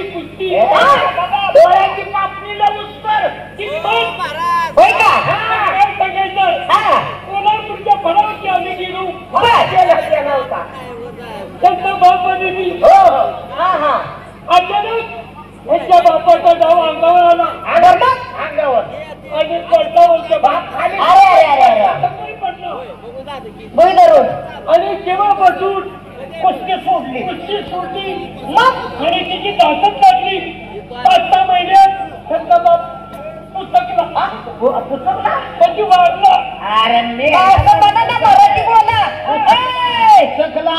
कुस्ती डोळ्याची पापणी लावूस्तर होय का? काय सांगायचं कोल्हापूरच्या फळावरती आम्ही गेलो केला होता त्यांचा बाप आणि हो हा हा अचानक त्यांच्या बापाचा नाव अंगावर आला अंगावर आणि पडला बाप खाली पडलं आणि केव्हापासून कुस्ती सोडली मग आणि तिची दातच लागली 5-6 महिन्यात त्यांचा बाप पुस्तकला त्याची वाढला अरे मराठी बोला पुस्तकला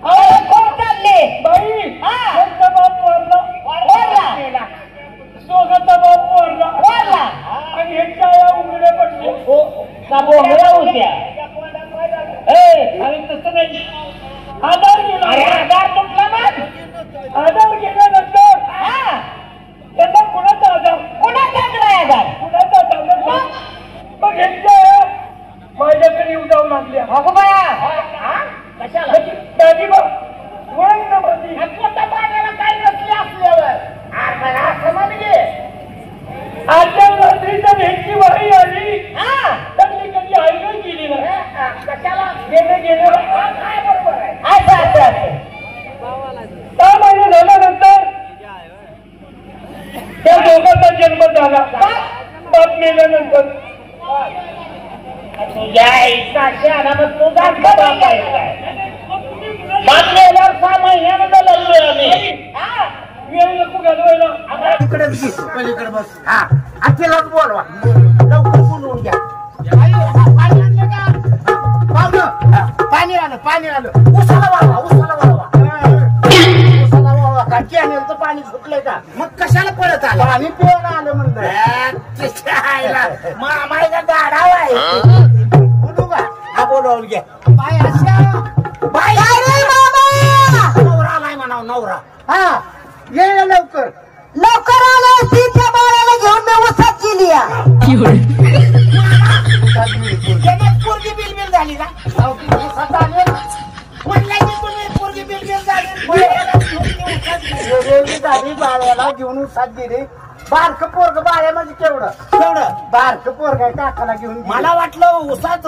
कोण चालले बाई त्यांचा बाप वाढला सोगाचा बाप वाढला आणि ह्याच्या या उघड्या पडल्या का बोंगळ्या होत्या आणि तसं नाही आधार गेला आधार तुटला मग आधार गेल्यानंतर त्यांना कुणाचा आधार मग ह्यांच्या माझ्याकडे येऊ जाऊ लागल्या अगो बाया कशाला दादी बघ वळण नव्हती पाण्याला काय नसले असल्यावर असं म्हणजे आजच्या रात्रीच्या भेटची वारी आली त्यांनी कधी आयोजन केली ना कशाला गेले काय बरोबर आहे 6 महिने झाल्यानंतर त्या दोघांचा जन्म झाला बाप मेल्यानंतर तुझ्या आईचा तुझा बाप मेल्यावर 6 महिन्यामध्ये लागलोय आम्ही वेळ नको घालवायला इकडे पलीकडे बस हा आखीलाच बोलवा लवकर बोलवून घ्या पाणी आलं उसाला वाळवा का कॅनेल तर पाणी सुटलंय का मग कशाला परत आलं पाणी पिऊन आलं म्हणलं मामाचा गाढाव आहे बोलू का हा बोलवून घ्या बाय बाय नवरा आलाय म्हणाव नवरा हा ये लवकर आलं त्या बाळाला घेऊन मी उसात गेली पोरगी बिलबिल झाली ना झाली बाळ्याला घेऊन उसात गेली बारक पोरग बाळ्या म्हणजे केवढं बारक पोरग टाकाला घेऊन मला वाटलं उसात